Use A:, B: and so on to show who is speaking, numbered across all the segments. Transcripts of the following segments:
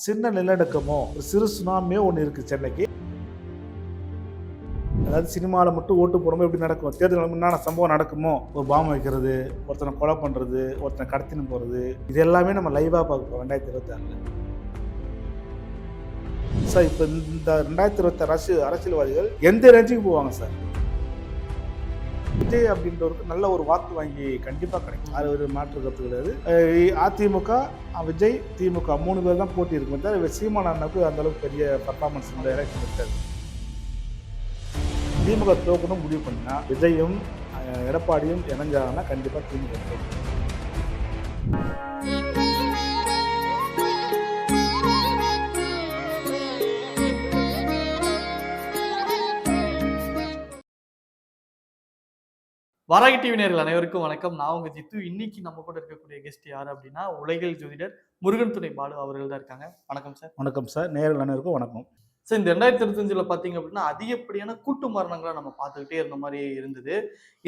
A: சின்ன நிலநடுக்கமோ ஒரு சிறு சுனாமியோ ஒன்று இருக்குது சென்னைக்கு. அதாவது சினிமாவில் மட்டும் ஓட்டு போடும்போது எப்படி நடக்கும், தேர்தல் முன்னாடி சம்பவம் நடக்குமோ, ஒரு பாம்பு வைக்கிறது, ஒருத்தனை கொலை பண்ணுறது, ஒருத்தனை கடத்தின்னு போகிறது, இது எல்லாமே நம்ம லைவாக பார்ப்போம் 2026. சார் இப்போ இந்த 2026 அரசியல்வாதிகள் எந்த ரேஞ்சுக்கு போவாங்க சார்? விஜய் அப்படின்றவருக்கு நல்ல ஒரு வாக்கு வாங்கி கண்டிப்பாக கிடைக்கும், அது ஒரு மாற்று கருத்து கிடையாது. அதிமுக, விஜய், திமுக 3 பேர் தான் போட்டி இருக்கும் தவிர சீமான் அண்ணாவுக்கு அந்த அளவுக்கு பெரிய பர்ஃபார்மன்ஸ் இந்த எலெக்ஷன் இருக்காது. திமுக தோக்கணும் முடிவு பண்ணினா விஜயும் எடப்பாடியும் இணைஞ்சாங்கன்னா கண்டிப்பாக திமுக தோக்கணும்.
B: வராகி டிவி நேயர்கள் அனைவருக்கும் வணக்கம். நான் உங்க ஜித்து. இன்னைக்கு நம்ம கூட இருக்கக்கூடிய கெஸ்ட் யார் அப்படின்னா, உலகியல் ஜோதிடர் முருகன் துணை பாலு அவர்கள் தான் இருக்காங்க. வணக்கம் சார்.
A: வணக்கம் சார். நேயர்கள் அனைவருக்கும் வணக்கம்
B: சார். இந்த 2025 பார்த்தீங்க அப்படின்னா அதிகப்படியான கூட்டு மரணங்களை நம்ம பார்த்துக்கிட்டே இருந்த மாதிரி இருந்தது.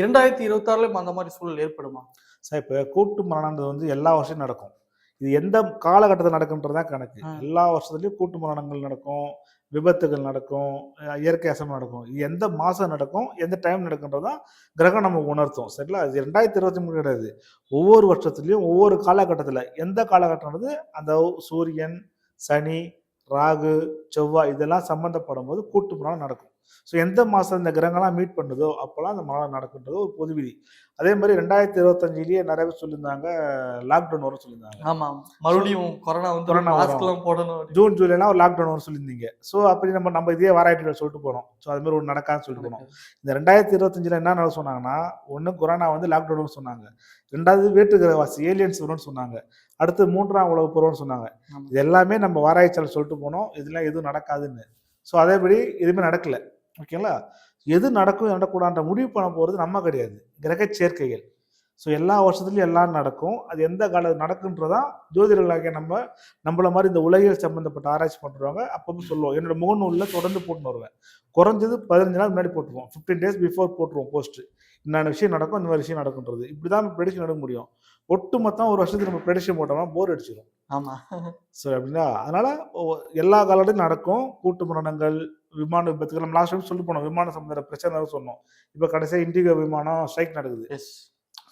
B: 2026 அந்த மாதிரி சூழல் ஏற்படுமா
A: சார்? இப்போ கூட்டு மரணம்ன்றது வந்து எல்லா வருஷமும் நடக்கும். இது எந்த காலகட்டத்தில் நடக்குன்றதான் கணக்கு. எல்லா வருஷத்துலையும் கூட்டு மரணங்கள் நடக்கும், விபத்துகள் நடக்கும், இயற்கை அசம் நடக்கும். இது எந்த மாதம் நடக்கும், எந்த டைம் நடக்குன்றதான் கிரகம் நமக்கு உணர்த்தும். சரிங்களா? இது 2023 கிடையாது. ஒவ்வொரு வருஷத்துலையும் ஒவ்வொரு காலகட்டத்தில் எந்த காலகட்டம்ன்றது அந்த சூரியன், சனி, ராகு, செவ்வாய் இதெல்லாம் சம்மந்தப்படும் போது கூட்டு மரணம் நடக்கும். ஸோ எந்த மாதம் இந்த கிரகங்கள்லாம் மீட் பண்ணுதோ அப்போல்லாம் அந்த மரணம் நடக்குன்றது ஒரு பொது விதி. அதே மாதிரி 2025 நிறைய பேர் சொல்லியிருந்தாங்க லாக்டவுன் வரும் சொல்லியிருந்தாங்க.
B: ஆமாம், மறுபடியும் கொரோனா வந்து போடணும்,
A: ஜூன் ஜூலைலாம் ஒரு லாக்டவுன் வரும் சொல்லியிருந்தீங்க. ஸோ அப்படி நம்ம இதே வாராயிட்டில் சொல்லிட்டு போகிறோம். ஸோ அது மாதிரி ஒன்று நடக்காதுன்னு சொல்லிட்டு போனோம். இந்த 2025 என்ன நடக்க சொன்னாங்கன்னா, ஒன்று கொரோனா வந்து லாக்டவுன் சொன்னாங்க, 2வது வேற்றுக்கிரகவாசி ஏலியன்ஸ் வரும்னு சொன்னாங்க, அடுத்து 3ஆம் உலக போகிறோம்னு சொன்னாங்க. இது எல்லாமே நம்ம வாராய்ச்சியில் சொல்லிட்டு போனோம், இதெல்லாம் எதுவும் நடக்காதுன்னு. ஸோ அதேபடி எதுவுமே நடக்கலை. ஓகேங்களா? எது நடக்கும் நடக்கூடாதுன்ற முடிவு பண்ண போகிறது நம்ம கிடையாது, கிரக சேர்க்கைகள். ஸோ எல்லா வருஷத்துலையும் எல்லாம் நடக்கும். அது எந்த காலம் நடக்குன்றதான் ஜோதிடர்களாகிய நம்மள மாதிரி இந்த உலகியல் சம்மந்தப்பட்ட ஆராய்ச்சி பண்ணுறவங்க அப்பப்போ சொல்லுவோம். என்னோட முகநூலில் தொடர்ந்து போட்டுன்னு வருவேன். குறைஞ்சது 15 நாள் முன்னாடி போட்டுருவோம், 15 days பிஃபோர் போட்டுருவோம் போஸ்ட்டு. இன்னொரு விஷயம் நடக்கும், இந்த மாதிரி விஷயம் நடக்குன்றது. இப்படி தான் ப்ரெடிக்ஷன் எடுக்க முடியும். ஒட்டு மொத்தம் ஒரு வருஷத்துக்கு நம்ம ப்ரெடிக்ஷன் போட்டோம்னா போர் அடிச்சிடும்.
B: ஆமாம்.
A: ஸோ அப்படின்னா அதனால் எல்லா காலத்தையும் நடக்கும் கூட்டு மரணங்கள், விமான விபத்துகள். நம்ம லாஸ்ட் டைம் சொல்லி போனோம், விமான சம்பந்த பிரச்சனை சொன்னோம். இப்போ கடைசியாக இண்டிகோ விமானம் ஸ்ட்ரைக் நடக்குது.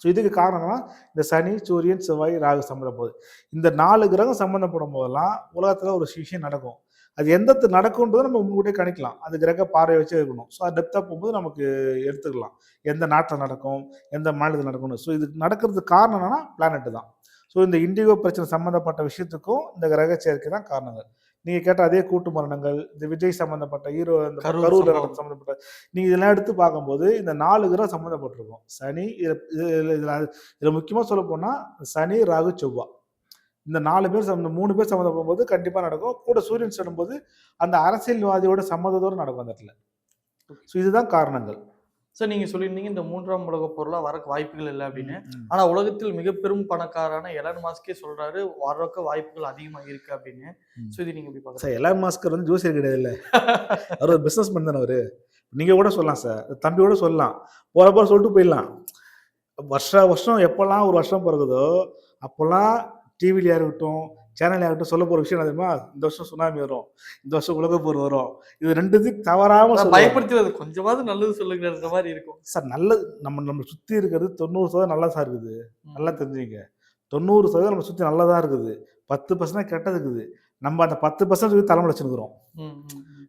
A: ஸோ இதுக்கு காரணம்னா இந்த சனி, சூரியன், செவ்வாய், ராகு சம்மந்தப்போகுது. இந்த 4 கிரகம் சம்மந்தப்படும் போதெல்லாம் உலகத்தில் ஒரு விஷயம் நடக்கும். அது எந்த நடக்கும்ன்றதை நம்ம முன்கூட்டியே கணிக்கலாம். அது கிரக பார்வை வச்சு இருக்கணும். ஸோ அது டெப்த்தாக போகும்போது நமக்கு எடுத்துக்கலாம் எந்த நாட்டில் நடக்கும், எந்த மாநிலத்தில் நடக்கும்னு. ஸோ இது நடக்கிறதுக்கு காரணம் என்னன்னா பிளானெட்டு தான். ஸோ இந்த இண்டிகோ பிரச்சனை சம்மந்தப்பட்ட விஷயத்துக்கும் இந்த கிரக சேர்க்கை தான் காரணங்கள். நீங்கள் கேட்ட அதே கூட்டு மரணங்கள், இந்த விஜய் சம்மந்தப்பட்ட ஹீரோ, இந்த கரூர் சம்மந்தப்பட்ட, நீங்கள் இதெல்லாம் எடுத்து பார்க்கும்போது இந்த 4 கிரகம் சம்மந்தப்பட்டிருக்கும். சனி, இதில் முக்கியமாக சொல்ல போனால் சனி, ராகு, செவ்வாய், இந்த 4 பேர் 3 பேர் சம்மந்தப்படும் போது கண்டிப்பாக நடக்கும். கூட சூரியன் சொல்லும்போது அந்த அரசியல்வாதியோட சம்மதத்தோடு நடக்கும் அந்த இடத்துல. ஸோ இதுதான் காரணங்கள்.
B: சார், நீங்க சொல்லியிருந்தீங்க இந்த 3ஆம் உலக போர்லாம் வரக்கு வாய்ப்புகள் இல்லை அப்படின்னு. ஆனா உலகத்தில் மிக பெரும் பணக்காரான எலான் மாஸ்கே சொல்றாரு வரக்கு வாய்ப்புகள் அதிகமா இருக்கு அப்படின்னு. ஸோ இது நீங்க எப்படி பாக்குறீங்க
A: சார்? எலான் மாஸ்கர் வந்து ஜோசியர் கிடையாது இல்லை, அவர் ஒரு பிஸ்னஸ் மேன் தானே. அவரு நீங்க கூட சொல்லலாம் சார், தம்பியோட சொல்லலாம், போறப்போ சொல்லிட்டு போயிடலாம். வருஷம் எப்பெல்லாம் ஒரு வருஷம் பிறகுதோ அப்போல்லாம் டிவிலையா இருக்கட்டும், சேனல்லையா இருக்கட்டும் சொல்ல போற விஷயம் தெரியுமா? இந்த வருஷம் சுனாமி வரும், இந்த வருஷம் உலக போர் வரும். இது 2த்துக்கு தவறாம
B: பயப்படுத்துறது. கொஞ்சமாவது நல்லது சொல்லுங்கிற மாதிரி இருக்கும்
A: சார். நல்லது நம்ம சுத்தி இருக்கிறது 90% நல்லா சார் இருக்குது. நல்லா தெரிஞ்சுங்க, 90% நம்ம சுத்தி நல்லதா இருக்குது, 10% கெட்டது இருக்குது. நம்ம அந்த 10% தலைமை வச்சுருக்கிறோம்.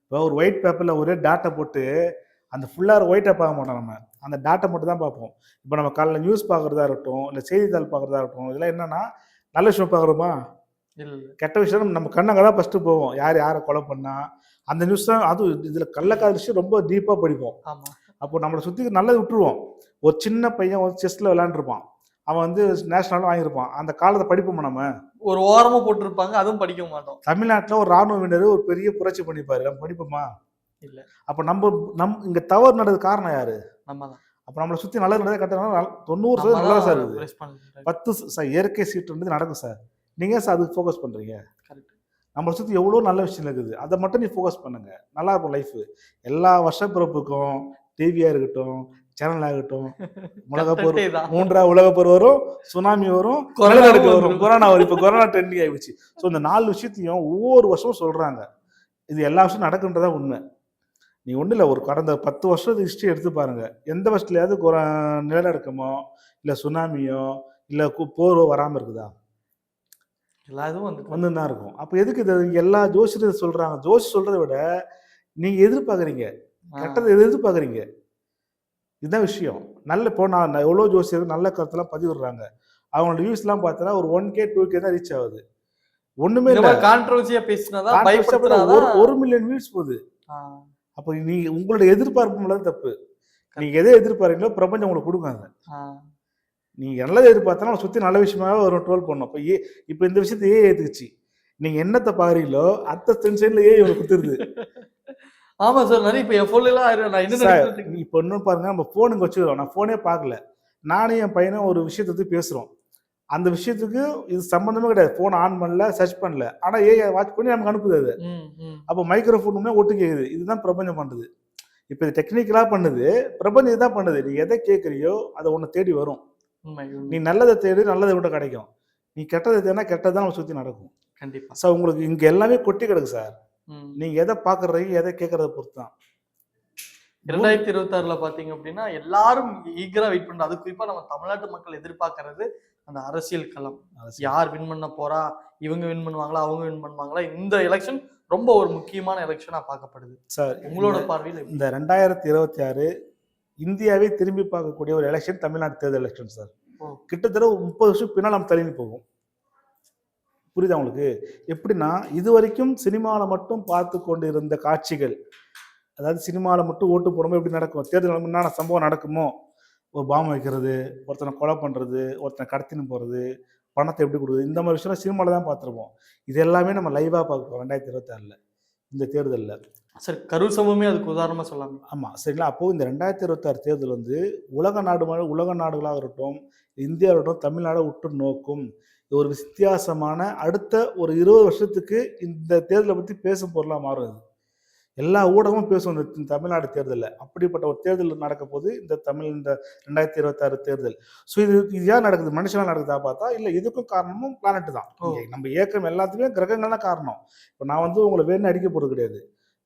A: இப்போ ஒரு ஒயிட் பேப்பர்ல ஒரே டேட்டா போட்டு அந்த ஃபுல்லாக ஒயிட்டாக பார்க்க மாட்டோம், நம்ம அந்த டேட்டா மட்டும் தான் பார்ப்போம். இப்போ நம்ம காலைல நியூஸ் பார்க்குறதா இருக்கட்டும், இல்லை செய்தித்தாள் பார்க்குறதா இருக்கட்டும், இதெல்லாம் என்னன்னா நல்ல விஷயம் பார்க்குறோமா, கெட்ட விஷயம் நம்ம கண்ணங்க தான் ஃபஸ்ட்டு போவோம். யாரை கொலை பண்ணா அந்த நியூஸ் தான். அதுவும் இதில் கள்ளக்காத விஷயம் ரொம்ப டீப்பாக படிப்போம். அப்போ நம்மளை சுற்றி நல்லது விட்டுருவோம். ஒரு சின்ன பையன் ஒரு செஸ்ல விளையாண்டுருப்பான், அவன் வந்து நேஷனலும் வாங்கியிருப்பான், அந்த காலத்தை படிப்போமா? நம்ம
B: ஒரு ஓரமாக போட்டிருப்பாங்க, அதுவும் படிக்க மாட்டோம்.
A: தமிழ்நாட்டில் ஒரு ராணுவ வீரர் ஒரு பெரிய புரட்சி பண்ணிப்பாரு, நம்ம படிப்போமா? இல்லை. அப்போ நம்ம இங்கே தவறு நடந்தது காரணம் யாரு? நம்ம தான். அப்போ நம்மளை சுற்றி நல்லது நடந்தது கட்டணம் 90% நல்லா சார் இருக்குது. 10 இயற்கை சீட்டு நடக்கும் சார். நீங்கள் சார் அதுக்கு ஃபோக்கஸ் பண்ணுறீங்க. நம்மளை சுற்றி எவ்வளோ நல்ல விஷயம் இருக்குது, அதை மட்டும் நீ ஃபோக்கஸ் பண்ணுங்க, நல்லா இருக்கும் லைஃபு. எல்லா வருஷ பிறப்புக்கும் டிவியாக இருக்கட்டும், சேனல் ஆகட்டும், உலகப்போர்,
B: கண்டென்ட்டே தான்.
A: 3ஆவது உலகப்போர் வரும், சுனாமி வரும்,
B: கொரோனாவும்
A: நிலநடுக்கம் வரும்,
B: வந்துரும்.
A: கொரோனா வரும். இப்போ கொரோனா ட்ரெண்டிங் ஆயிடுச்சு. ஸோ இந்த 4 விஷயத்தையும் ஒவ்வொரு வருஷமும் சொல்றாங்க. இது எல்லா வருஷம் நடக்குன்றதா உண்மை. நீ ஒன்றும் இல்லை, ஒரு கடந்த 10 வருஷத்து ஹிஸ்ட்ரி எடுத்து பாருங்க. எந்த வருஷத்துலயாவது நிலநடுக்கமோ இல்லை சுனாமியோ இல்லை போரோ வராமல் இருக்குதா?
B: எல்லா இதுவும் வந்துட்டு
A: வந்து தான் இருக்கும். அப்போ எதுக்கு இது எல்லா ஜோசியரும் சொல்றாங்க? ஜோசி சொல்றதை விட நீங்க எதிர்பார்க்குறீங்க, கெட்டதை எதிர்பார்க்குறீங்க. இதுதான் விஷயம். நல்ல இப்போ நான் எவ்வளோ ஜோசியர் நல்ல கருத்தெல்லாம் பதிவிடுறாங்க. அவங்களோட வியூஸ்லாம் பார்த்தா ஒரு 1K 2K தான் ரீச் ஆகுது. ஒண்ணுமே
B: இந்த
A: இல்லை.
B: மாதிரி கான்ட்ரோவர்சியா பேசினாதான் பயப்படுத்துறாதான்.
A: 1 மில்லியன் வியூஸ் போகுது. அப்போ நீ உங்களோட எதிர்பார்ப்பு மேல தப்பு. நீங்க எதை எதிர்பார்க்கீங்களோ பிரபஞ்சம் உங்களுக்கு கொடுக்காங்க. நீங்க நல்லதை எதிர்பார்த்தாலும் சுத்தி நல்ல விஷயமாவே ஒரு ட்ரோல் பண்ணும். இப்போ இந்த விஷயத்தை ஏத்துக்குச்சு. நீங்க என்னத்தை பாக்குறீங்களோ அத்த சென்சன்ல உங்களுக்கு கொடுத்துருது.
B: ஆமா சார், நிறைய இப்ப என் போன்ல எல்லாம் நான் என்ன நினைக்கிறேன்.
A: இப்போ இன்னும் பாருங்க, நம்ம போனுங்க வச்சுக்கிறோம். நான் போனே பார்க்கல. நானும் என் பையனும் ஒரு விஷயத்தை பத்தி பேசுறோம். அந்த விஷயத்துக்கு இது சம்பந்தமே கிடையாது. போன் ஆன் பண்ணல, சர்ச் பண்ணல. ஆனா ஏஐ வாட்ச் பண்ணி நமக்கு அனுப்புது அது. அப்போ மைக்ரோஃபோனுமே ஒட்டு கேக்குது. இதுதான் பிரபஞ்சம் பண்ணுது. இப்போ இது டெக்னிக்கலா பண்ணுது. பிரபஞ்சம் இதுதான் பண்ணுது. நீ எதை கேட்கறியோ அதை உன்னை தேடி வரும். நீ நல்லதை தேடி நல்லதை விட கிடைக்கும். நீ கெட்டதை தேடினா கெட்டதான் நம்ம சுத்தி நடக்கும்.
B: கண்டிப்பா
A: சார், உங்களுக்கு இங்க எல்லாமே கொட்டி கிடக்கு சார். நீங்க எதை பாக்குறீங்க, எதை கேட்கறத பொறுத்து தான்.
B: 2026ல பாத்தீங்க அப்படின்னா எல்லாரும் ஈகரா வெயிட் பண்றாங்க. அது குறிப்பா நம்ம தமிழ்நாட்டு மக்கள் எதிர்பார்க்கறது அந்த அரசியல் களம். யார் வின் பண்ண போறா, இவங்க வின் பண்ணுவாங்களா, அவங்க வின் பண்ணுவாங்களா, இந்த எலெக்ஷன் ரொம்ப ஒரு முக்கியமான எலெக்ஷனா பார்க்கப்படுது.
A: சார்,
B: உங்களோட பார்வையில்
A: இந்த 2026 இந்தியாவே திரும்பி பார்க்கக்கூடிய ஒரு எலெக்ஷன் தமிழ்நாடு தேர்தல் எலெக்ஷன் சார். கிட்டத்தட்ட 30 வருஷம் பின்னால் நம்ம தள்ளி போகும். புரியுதா உங்களுக்கு? எப்படின்னா, இது வரைக்கும் சினிமாவில் மட்டும் பார்த்து கொண்டு இருந்த காட்சிகள், அதாவது சினிமாவில் மட்டும் ஓட்டு போடும்போது எப்படி நடக்கும், தேர்தல் என்னென்ன சம்பவம் நடக்குமோ, ஒரு பாம்பு வைக்கிறது, ஒருத்தனை கொலை பண்ணுறது, ஒருத்தனை கடத்தின்னு போகிறது, பணத்தை எப்படி கொடுக்குறது, இந்த மாதிரி விஷயம் சினிமாவில் தான் பார்த்துருப்போம். இது எல்லாமே நம்ம லைவாக பார்க்குறோம் 2026 இந்த தேர்தலில்.
B: சார், கரூர் சம்பவமே அதுக்கு உதாரணமாக சொல்லலாம்.
A: ஆமாம், சரிங்களா? அப்போது இந்த 2026 தேர்தல் வந்து உலக நாடுகளாக இருக்கட்டும், இந்தியாவிடம் தமிழ்நாடை உற்று நோக்கும். ஒரு வித்தியாசமான அடுத்த ஒரு 20 வருஷத்துக்கு இந்த தேர்தலை பற்றி பேசும் பொருளாக மாறுது. எல்லா ஊடகமும் பேசும் இந்த தமிழ்நாடு தேர்தலில். அப்படிப்பட்ட ஒரு தேர்தல் நடக்க போது இந்த 2026 தேர்தல். ஸோ இது ஏன் நடக்குது? மனுஷனாக நடக்குதா பார்த்தா இல்லை, இதுக்கும் காரணமும் பிளானட் தான். நம்ம இயக்கம் எல்லாத்துக்குமே கிரகங்கள் தான் காரணம். இப்போ நான் வந்து உங்களை வேணும்னு அடிக்க போகிறது கிடையாது.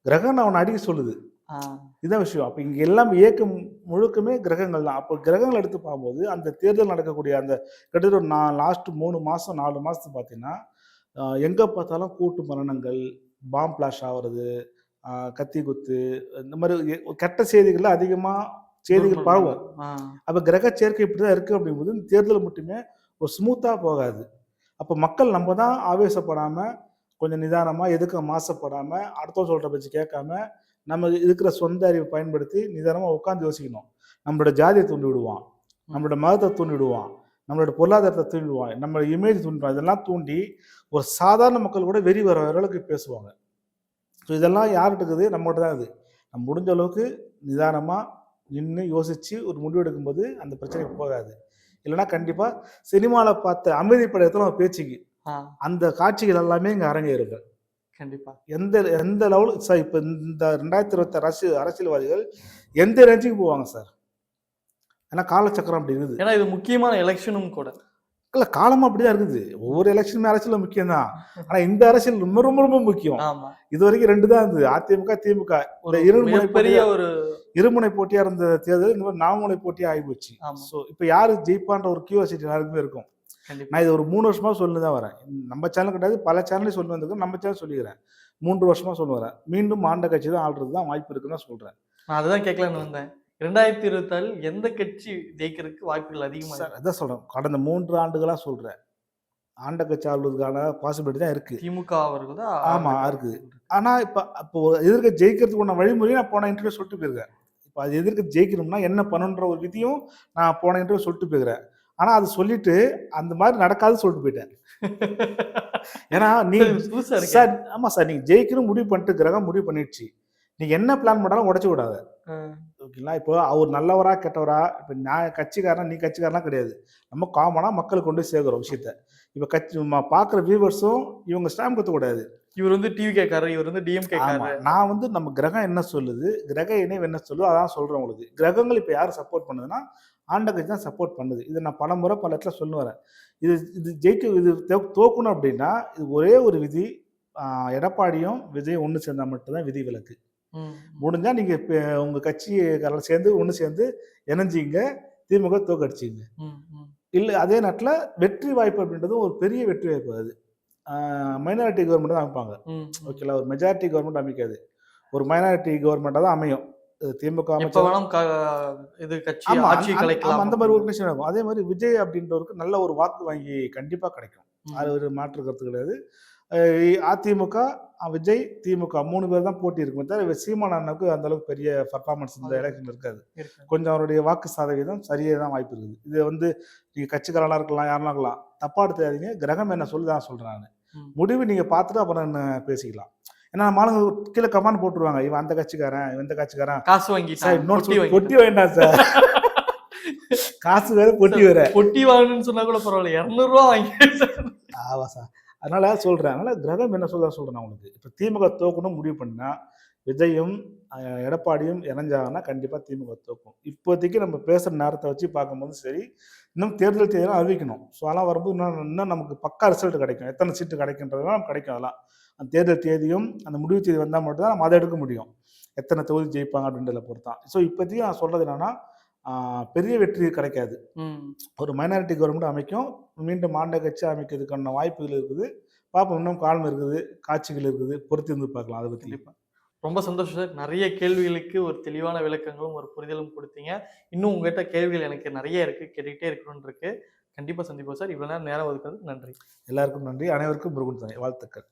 A: கிரகம் நான் அவனை அடிக்க சொல்லுது. இதுதான் விஷயம். அப்போ இங்கே எல்லாமே இயக்கம் முழுக்கமே கிரகங்கள் தான். அப்போ கிரகங்கள் எடுத்து பார்க்கும்போது அந்த தேர்தல் நடக்கக்கூடிய அந்த கிட்டத்தட்ட நான் லாஸ்ட் 3 மாதம் 4 மாதத்துக்கு பார்த்தீங்கன்னா எங்கே பார்த்தாலும் கூட்டு மரணங்கள், பாம் பிளாஷ் ஆகிறது, கத்தி குத்து, இந்த மாதிரி கெட்ட செய்திகள்லாம் அதிகமாக செய்திகள் பரவும். அப்போ கிரக சேர்க்கை இப்படி தான் இருக்குது. அப்படிங்கும்போது இந்த தேர்தல் மட்டுமே ஒரு ஸ்மூத்தாக போகாது. அப்போ மக்கள் நம்ம தான் ஆவேசப்படாமல் கொஞ்சம் நிதானமாக, எதுக்கும் மாசப்படாமல், அடுத்தவங்க சொல்கிற பேச்சு கேட்காம, நம்ம இருக்கிற சொந்த அறிவை பயன்படுத்தி நிதானமாக உட்காந்து யோசிக்கணும். நம்மளோட ஜாதியை தூண்டி விடுவான், நம்மளோட மதத்தை தூண்டி விடுவான், நம்மளோட பொருளாதாரத்தை தூண்டி விடுவான், நம்மளோட இமேஜ் தூண்டிடுவான். இதெல்லாம் தூண்டி ஒரு சாதாரண மக்கள் கூட வெறி வர அளவுக்கு பேசுவாங்க. ஸோ இதெல்லாம் யார்கிட்ட இருக்குது? நம்மகிட்ட தான் இருக்குது. நம்ம முடிஞ்ச அளவுக்கு நிதானமாக நின்று யோசித்து ஒரு முடிவு எடுக்கும்போது அந்த பிரச்சனைக்கு போகாது. இல்லைன்னா கண்டிப்பாக சினிமாவில் பார்த்த அமைதிப்படையத்தில் நம்ம பேச்சுக்கு அந்த காட்சிகள் எல்லாமே இங்கே அரங்கேறுங்க.
B: கண்டிப்பா
A: எந்த லெவலுக்கு சார் இப்போ இந்த 2026 அரசியல்வாதிகள் எந்த ரேஞ்சுக்கு போவாங்க சார்? ஏன்னா காலச்சக்கரம் அப்படி இருக்குது.
B: ஏன்னா இது முக்கியமான எலெக்ஷனும் கூட.
A: இல்லை, காலமும் அப்படிதான் இருக்குது. ஒவ்வொரு எலெக்ஷனுமே அரசியல் முக்கியம் தான். ஆனால் இந்த அரசியல் ரொம்ப ரொம்ப ரொம்ப முக்கியம். இது வரைக்கும் 2 தான் இருந்தது, அதிமுக திமுக. இருமுனை போட்டியா இருந்த தேர்தல் இந்த மாதிரி 4 முனை போட்டியா ஆகிப்போச்சு. ஸோ இப்போ யாரு ஜெயிப்பான்ற ஒரு கியூரியாசிட்டி எல்லாருக்குமே இருக்கும். நான் இது ஒரு 3 வருஷமா சொல்லிதான் வரேன். நம்ம சேனல் கிடையாது, பல சேனலையும் சொல்லி வந்திருக்கேன். நம்ம சேனல் சொல்லிக்கிறேன், 3 வருஷமா சொல்லி வரேன். மீண்டும் ஆண்ட கட்சி தான் ஆள்றது தான் வாய்ப்பு இருக்குன்னு தான் சொல்றேன்.
B: நான் அதுதான் கேட்கலான்னு வந்தேன். 2026 எந்த கட்சி ஜெயிக்கிறதுக்கு வாய்ப்புகள் அதிகமாக
A: சார்? அதான் சொல்றேன், கடந்த 3 ஆண்டுகளா சொல்றேன், ஆண்ட கட்சி ஆள்வதற்கான பாசிபிலிட்டி தான் இருக்கு.
B: திமுக அவர்கள் தான்
A: ஆமா இருக்குது. ஆனா இப்போ எதிர்க்க ஜெயிக்கிறதுக்கு வழிமுறையும் நான் போன இன்டர்வியூ சொல்லிட்டு போயிருக்கேன். இப்போ அது எதிர்க்க ஜெயிக்கணும்னா என்ன பண்ணுன்ற ஒரு விதியும் நான் போன இன்டர்வியூ சொல்லிட்டு போயிருக்கிறேன். ஆனா அது சொல்லிட்டு அந்த மாதிரி நடக்காதுன்னு சொல்லிட்டு போயிட்டேன். ஏன்னா சார், ஆமா சார், நீங்க ஜெயிக்கணும் முடிவு பண்ணிட்டு கிரகம் முடிவு பண்ணிடுச்சு. நீங்க என்ன பிளான் பண்ணாலும் உடச்சு விடாத. ஓகேங்களா? இப்போ அவர் நல்லவரா கெட்டவரா, இப்போ நான் கட்சிக்காரனா நீ கட்சிக்காரனா கிடையாது. நம்ம காமனா மக்களுக்கு கொண்டு சேர்க்கிறோம் விஷயத்த. இப்போ பார்க்குற வியூவர்ஸும் இவங்க ஸ்டாம்ப் கற்றக்கூடாது.
B: இவர் வந்து டிவிகே காரர், இவர் வந்து டிஎம்கே
A: ஆமா.
B: காரர்.
A: நான் வந்து நம்ம கிரகம் என்ன சொல்லுது, கிரக இணைவு என்ன சொல்லுதோ அதான் சொல்றேன் உங்களுக்கு. கிரகங்கள் இப்ப யாரு சப்போர்ட் பண்ணுதுன்னா, ஆண்ட கட்சி தான் சப்போர்ட் பண்ணுது. இத நான் பலமுறை பல இடத்துல சொல்லி வரேன். இது இது ஜெயிக்க இது தோக்கணும் அப்படின்னா, இது ஒரே ஒரு விதி. ஆ எடப்பாடியும், விஜயும் ஒண்ணு சேர்ந்தா மட்டும் தான் விதிவிலக்கு.
B: ம்.
A: முடிஞ்சா நீங்க உங்க கட்சிக்காரங்க சேர்ந்து ஒண்ணு சேர்ந்து இணைஞ்சீங்க, திமுக தோற்கடிச்சீங்க.
B: ம். ம்.
A: இல்ல அதே நேரத்துல வெற்றி வாய்ப்பு அப்படின்றது ஒரு பெரிய வெற்றி வாய்ப்பு அது. மைனாரிட்டி கவர்மெண்ட் தான் அமைப்பாங்க.
B: ம்.
A: ஓகேங்களா? ஒரு மெஜாரிட்டி கவர்மெண்ட் அமைக்காது. ஒரு மைனாரிட்டி கவர்மெண்ட்டா தான் அமையும். திமுக
B: எப்ப
A: அமைச்சர்
B: வேணாலும் இது கட்சி
A: ஆமா.
B: ஆட்சி
A: ஆமா
B: கலைக்கலாம்.
A: அந்த மாரி ஒரு கண்டிஷன் இருக்கும். அதே மாரி விஜய் அப்படின்றவருக்கு நல்ல ஒரு வாக்கு வங்கி கண்டிப்பா கிடைக்கும். அது ஒரு மாற்று கருத்து கிடையாது. அதிமுக, விஜய், திமுக 3 பேர் தான் போட்டி இருக்குமே தவிர, சீமான் அண்ணனுக்கு அந்த அளவுக்கு பெரிய பெர்ஃபார்மன்ஸ் இந்த எலெக்ஷன்ல இருக்காது. கொஞ்சம் அவருடைய வாக்கு சதவீதம் சரியா தான் வாய்ப்பு இருக்குது. இது வந்து நீங்க கட்சிக்காரனா இருக்கலாம், யாரெல்லாம் இருக்கலாம். தப்பா எடுத்துக்காதீங்க. கிரகம் என்ன சொல்லுது தான் சொல்றேன் நானு. முடிவு நீங்க பார்த்துட்டு அப்புறம் என்ன பேசிக்கலாம். ஏன்னா நம்ம ஆளுங்க கீழே கமெண்ட் போட்டுருவாங்க. இவன் அந்த கட்சிக்காரன், இவன் இந்த கட்சிக்காரன்.
B: காசு வாங்கிட்டான்.
A: சார் இன்னொரு பொட்டி வேண்டாம் சார். காசு வேற பொட்டி வேற.
B: பொட்டி வாங்கணும்னு சொன்னா கூட பரவாயில்ல. 200 ரூபா வாங்கி.
A: ஆமா சார். அதனால சொல்றேன். அதனால கிரகம் என்ன சொல்றேன் நான் உங்களுக்கு. இப்ப திமுக தோக்கணும் முடிவு பண்ணா, விஜயும் எடப்பாடியும் இணைஞ்சாங்கன்னா கண்டிப்பா திமுக தோக்கும். இப்போதைக்கு நம்ம பேசுற நேரத்தை வச்சு பார்க்கும்போது சரி, இன்னும் தேர்தல் தேதியெல்லாம் அறிவிக்கணும். ஸோ அதெல்லாம் வரும்போது இன்னும் நமக்கு பக்கா ரிசல்ட் கிடைக்கும். எத்தனை சீட்டு கிடைக்குன்றதெல்லாம் கிடைக்கும் அதெல்லாம். அந்த தேர்தல் தேதியும் அந்த முடிவு தேதி வந்தால் மட்டும் தான் நம்ம அதை எடுக்க முடியும். எத்தனை தொகுதி ஜெயிப்பாங்க அப்படின்றத பொறுத்தான். ஸோ இப்போதைக்கு நான் சொல்றது என்னன்னா, பெரிய வெற்றி கிடைக்காது. ஒரு மைனாரிட்டி கவர்மெண்ட் அமைக்கும். மீண்டும் ஆண்ட கட்சி அமைக்கிறதுக்கான வாய்ப்புகள் இருக்குது. பார்ப்போம். இன்னும் காலம் இருக்குது, காட்சிகள் இருக்குது. பொறுத்திருந்து பார்க்கலாம் அதை பத்தி.
B: ரொம்ப சந்தோஷம் சார். நிறைய கேள்விகளுக்கு ஒரு தெளிவான விளக்கங்களும் ஒரு புரிதலும் கொடுத்தீங்க. இன்னும் உங்ககிட்ட கேள்விகள் எனக்கு நிறைய இருக்கு, கேட்டுக்கிட்டே இருக்கணும்னு இருக்கு. கண்டிப்பா சந்திப்போம் சார். இவ்வளவு நேரம் ஒதுக்குறது நன்றி.
A: எல்லாருக்கும் நன்றி. அனைவருக்கும் முருகன் துணை. வாழ்த்துக்கள்.